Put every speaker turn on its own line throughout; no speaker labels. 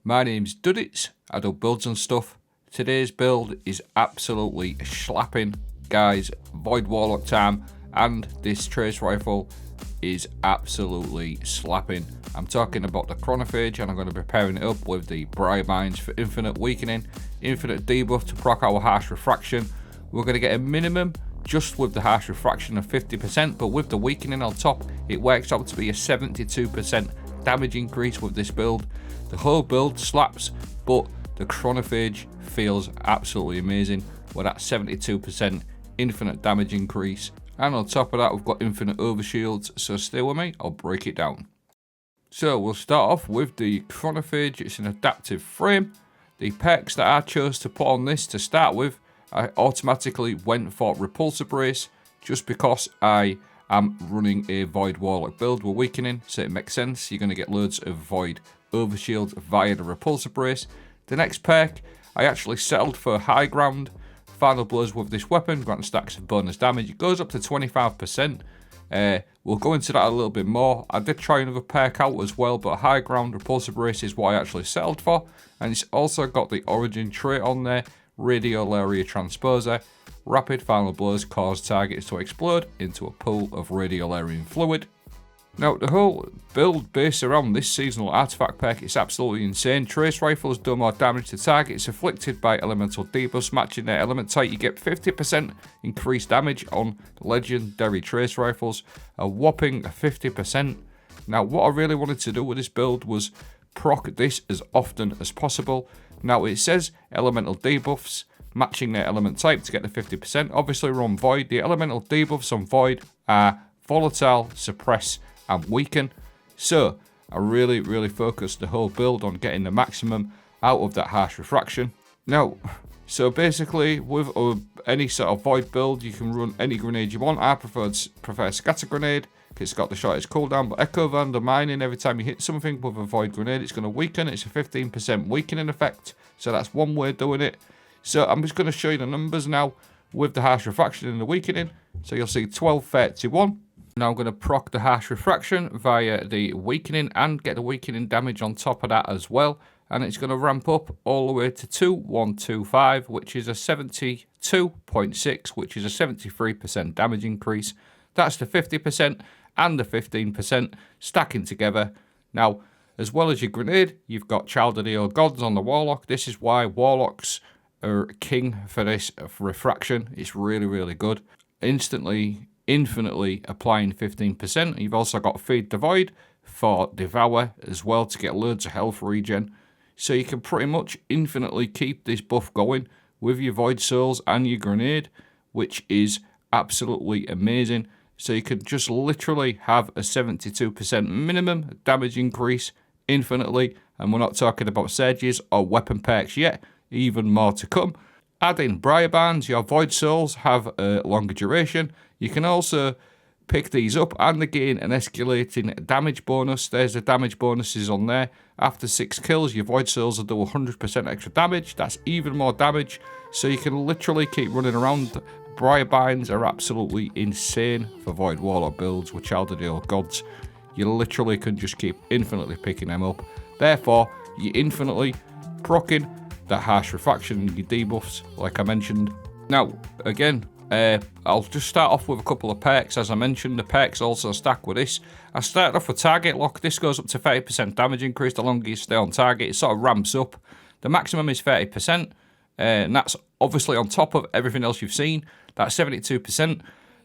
My name's Duddits, I do builds and stuff. Today's build is absolutely slapping, guys. Void Warlock time, and this trace rifle is absolutely slapping. I'm talking about the Chronophage, and I'm going to be pairing it up with the Briarbinds for infinite weakening, infinite debuff to proc our harsh refraction. We're going to get a minimum just with the harsh refraction of 50%, but with the weakening on top, it works out to be a 72% damage increase with this build. The whole build slaps, but the Chronophage feels absolutely amazing with that 72% infinite damage increase. And on top of that, we've got infinite overshields, so stay with me, I'll break it down. So we'll start off with the Chronophage. It's an adaptive frame. The perks that I chose to put on this to start with, I automatically went for Repulsor Brace just because I am running a Void Warlock build with weakening, so it makes sense. You're going to get loads of Void Overshield via the Repulsor Brace. The next perk, I actually settled for High Ground. Final blows with this weapon, grant stacks of bonus damage. It goes up to 25%. We'll go into that a little bit more. I did try another perk out as well, but High Ground Repulsor Brace is what I actually settled for. And it's also got the Origin trait on there, Radiolaria Transposer. Rapid final blows cause targets to explode into a pool of Radiolarian fluid. Now, the whole build based around this seasonal artifact perk is absolutely insane. Trace rifles do more damage to targets afflicted by elemental debuffs. Matching their element type, you get 50% increased damage on legendary trace rifles, a whopping 50%. Now, what I really wanted to do with this build was proc this as often as possible. Now, it says elemental debuffs, matching their element type to get the 50%. Obviously, we're on Void. The elemental debuffs on Void are Volatile, Suppress, and Weaken. So, I really focused the whole build on getting the maximum out of that harsh refraction. Now, so basically, with any sort of Void build, you can run any grenade you want. I prefer Scatter Grenade, because it's got the shortest cooldown, but Echo of Undermining, every time you hit something with a Void Grenade, it's going to weaken. It's a 15% weakening effect, so that's one way of doing it. So I'm just going to show you the numbers now with the harsh refraction and the weakening. So you'll see 1231. Now I'm going to proc the harsh refraction via the weakening and get the weakening damage on top of that as well. And it's going to ramp up all the way to 2125, which is a 72.6, which is a 73% damage increase. That's the 50% and the 15% stacking together. Now, as well as your grenade, you've got Child of the Old Gods on the Warlock. This is why Warlocks are king for this refraction. It's really good. Instantly, infinitely applying 15%. You've also got Feed the Void for Devour as well to get loads of health regen. So you can pretty much infinitely keep this buff going with your Void Souls and your grenade, which is absolutely amazing. So you could just literally have a 72% minimum damage increase infinitely. And we're not talking about Surges or weapon perks yet, even more to come. Add in Briarbinds, your Void Souls have a longer duration. You can also pick these up and they gain an escalating damage bonus. There's the damage bonuses on there. After 6 kills, your Void Souls will do 100% extra damage. That's even more damage. So you can literally keep running around. Briarbinds are absolutely insane for Void Warlock builds with Child of the Old Gods. You literally can just keep infinitely picking them up. Therefore, you're infinitely proccing that harsh refraction and your debuffs, like I mentioned. Now, again, I'll just start off with a couple of perks. As I mentioned, the perks also stack with this. I started off with Target Lock. This goes up to 30% damage increase the longer you stay on target. It sort of ramps up. The maximum is 30%, and that's obviously on top of everything else you've seen. That's 72%.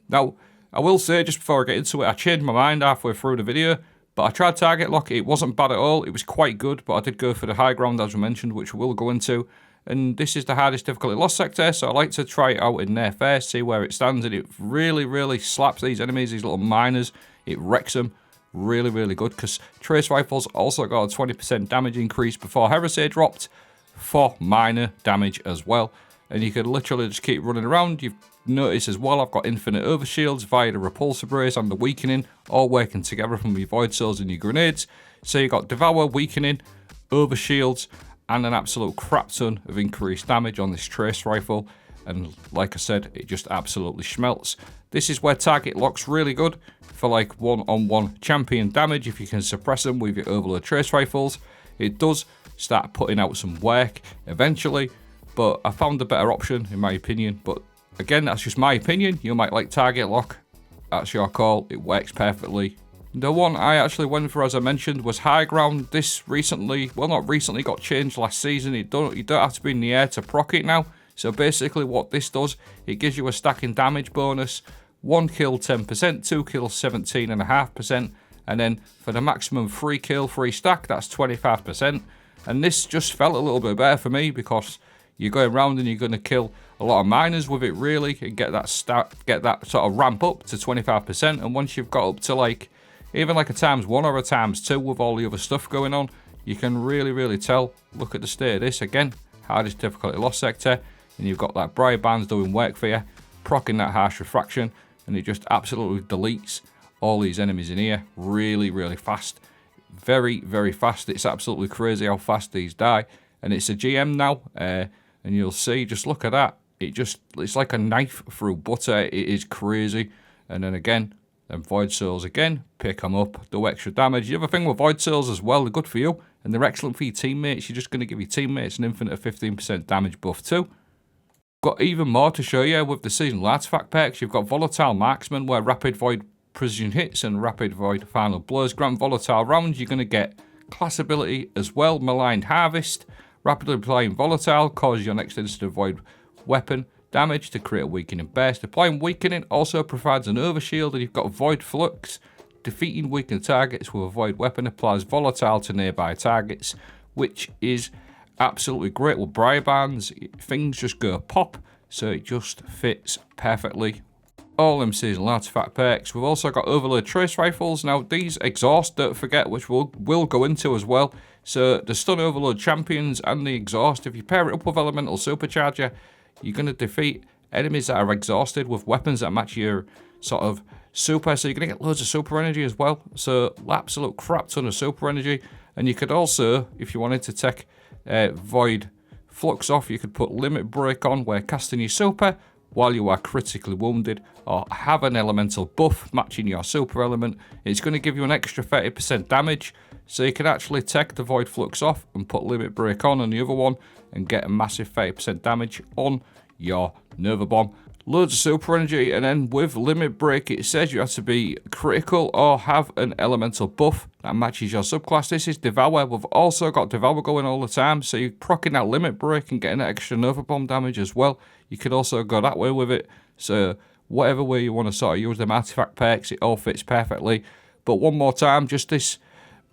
Now, I will say, just before I get into it, I changed my mind halfway through the video, but I tried Target Lock. It wasn't bad at all. It was quite good, but I did go for the High Ground, as we mentioned, which we'll go into. And this is the hardest difficulty loss sector, so I like to try it out in there first, see where it stands, and it really slaps these enemies, these little miners. It wrecks them really good, because Trace Rifles also got a 20% damage increase before Heresy dropped for minor damage as well. And you can literally just keep running around. You've noticed as well, I've got infinite overshields via the Repulsor Brace and the weakening, all working together from your Void Souls and your grenades. So you've got Devour, weakening, overshields, and an absolute crap ton of increased damage on this Trace Rifle. And like I said, it just absolutely schmelts. This is where Target Lock's really good for like one-on-one champion damage if you can suppress them with your Overload Trace Rifles. It does start putting out some work eventually. But I found a better option in my opinion. But again, that's just my opinion. You might like target lock. That's your call. It works perfectly. The one I actually went for, as I mentioned, was high ground. This recently, well, not recently, got changed last season. You don't have to be in the air to proc it now. So basically what this does, it gives you a stacking damage bonus. 1 kill 10%, 2 kills 17.5%, and then for the maximum 3 kill, 3 stack, that's 25%. And this just felt a little bit better for me because you're going around and you're going to kill a lot of miners with it really, and get that sort of ramp up to 25%. And once you've got up to like even like a ×1 or a ×2 with all the other stuff going on, you can really tell. Look at the state of this again, hardest difficulty lost sector, and you've got that Briarbinds doing work for you, proccing that harsh refraction, and it just absolutely deletes all these enemies in here really fast. Very fast. It's absolutely crazy how fast these die. And it's a GM now, and you'll see, just look at that. It's like a knife through butter. It is crazy. And then again, them Void Souls again, pick them up, do extra damage. The other thing with Void Souls as well, they're good for you, and they're excellent for your teammates. You're just going to give your teammates an infinite 15% damage buff too. Got even more to show you with the seasonal artifact perks. You've got Volatile Marksman, where rapid void precision hits and rapid void final blows grant volatile rounds. You're going to get class ability as well, Maligned Harvest. Rapidly applying volatile causes your next instant void weapon damage to create a weakening burst. Applying weakening also provides an overshield, and you've got Void Flux. Defeating weakened targets with a void weapon applies volatile to nearby targets, which is absolutely great. With Briarbinds, things just go pop, so it just fits perfectly. All them seasonal artifact perks. We've also got Overload Trace Rifles. Now these exhaust, don't forget, which we'll go into as well. So the Stun Overload Champions and the exhaust, if you pair it up with Elemental Supercharger, you're going to defeat enemies that are exhausted with weapons that match your sort of super. So you're going to get loads of super energy as well. So absolute crap ton of super energy. And you could also, if you wanted to take Void Flux off, you could put Limit Break on, where casting your super while you are critically wounded, or have an elemental buff matching your super element. It's going to give you an extra 30% damage, so you can actually take the Void Flux off and put Limit Break on the other one and get a massive 30% damage on your Nova Bomb. Loads of super energy, and then with Limit Break it says you have to be critical or have an elemental buff that matches your subclass. This is Devour. We've also got Devour going all the time, so you're proccing that Limit Break and getting that extra Nova Bomb damage as well. You could also go that way with it, so whatever way you want to sort of use them artifact perks, it all fits perfectly. But one more time, just this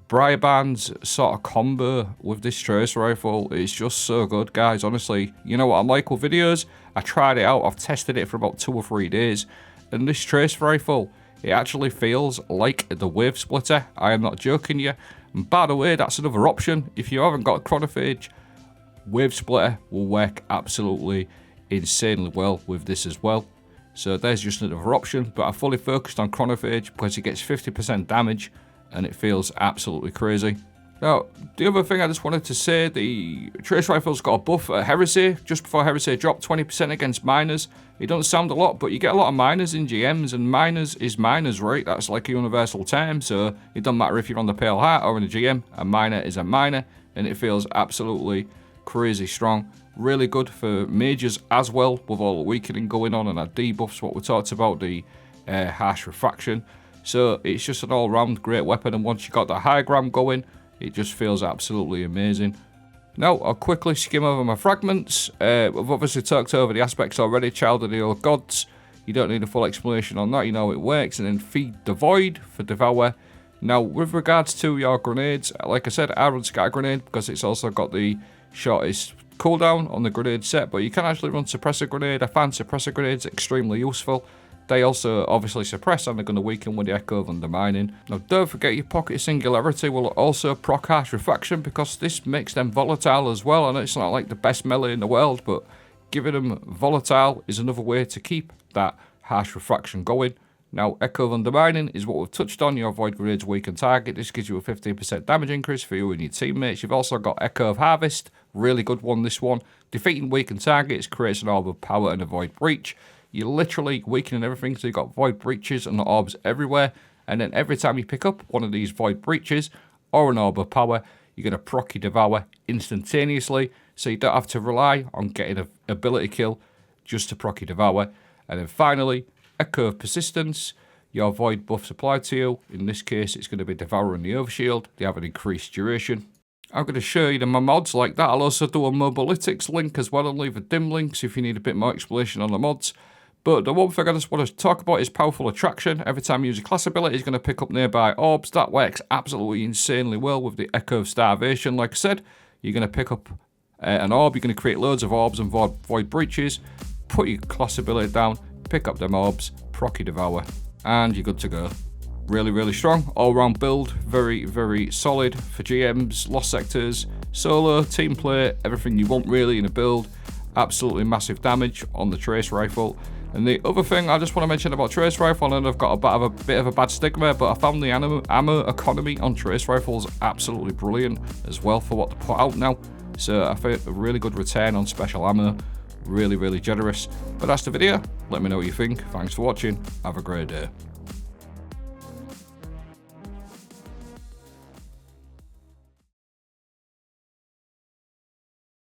Briarbinds sort of combo with this trace rifle is just so good, guys. Honestly, you know what I'm like with videos? I tried it out, I've tested it for about 2 or 3 days, and this trace rifle, it actually feels like the Wave Splitter. I am not joking you. And by the way, that's another option. If you haven't got Chronophage, Wave Splitter will work absolutely insanely well with this as well. So there's just another option, but I fully focused on Chronophage because it gets 50% damage and it feels absolutely crazy. Now, the other thing I just wanted to say, the Trace Rifle's got a buff at Heresy, just before Heresy dropped, 20% against miners. It doesn't sound a lot, but you get a lot of miners in GMs, and miners is miners, right? That's like a universal term, so it doesn't matter if you're on the Pale Heart or in a GM, a miner is a miner, and it feels absolutely crazy strong. Really good for mages as well, with all the weakening going on and our debuffs, what we talked about, the harsh refraction. So it's just an all-round great weapon, and once you got the high gram going, it just feels absolutely amazing. Now, I'll quickly skim over my fragments. We've obviously talked over the aspects already. Child of the Old Gods, you don't need a full explanation on that, you know it works. And then Feed the Void for Devour. Now, with regards to your grenades, like I said, I run Scatter Grenade because it's also got the shortest cooldown on the grenade set, but you can actually run Suppressor Grenade. I find Suppressor Grenades extremely useful. They also obviously suppress and they're going to weaken with the Echo of Undermining. Now don't forget your Pocket Singularity will also proc Harsh Refraction because this makes them volatile as well. I know it's not like the best melee in the world, but giving them volatile is another way to keep that Harsh Refraction going. Now Echo of Undermining is what we've touched on. Your Void Grenades weaken target. This gives you a 15% damage increase for you and your teammates. You've also got Echo of Harvest. Really good one, this one. Defeating weakened targets creates an orb of power and a void breach. You're literally weakening everything, so you've got void breaches and orbs everywhere. And then every time you pick up one of these void breaches or an orb of power, you're going to proc your Devour instantaneously, so you don't have to rely on getting an ability kill just to proc your Devour. And then finally, Echo of Persistence. Your void buffs applied to you. In this case, it's going to be Devour and the Overshield. They have an increased duration. I'm going to show you my mods like that. I'll also do a Mobalytics link as well and leave a dim link so if you need a bit more explanation on the mods. But the one thing I just want to talk about is Powerful Attraction. Every time you use a class ability, it's going to pick up nearby orbs. That works absolutely insanely well with the Echo of Starvation. Like I said, you're going to pick up an orb. You're going to create loads of orbs and void breaches. Put your class ability down, pick up them orbs, proc your Devour, and you're good to go. Really, really strong. All-round build. Very, very solid for GMs, Lost Sectors, solo, team play, everything you want really in a build. Absolutely massive damage on the Trace Rifle. And the other thing I just want to mention about Trace Rifle, and I've got a bit of a bad stigma, but I found the ammo economy on Trace Rifles absolutely brilliant as well for what to put out now. So I think a really good return on special ammo. Really, really generous. But that's the video. Let me know what you think. Thanks for watching. Have a great day.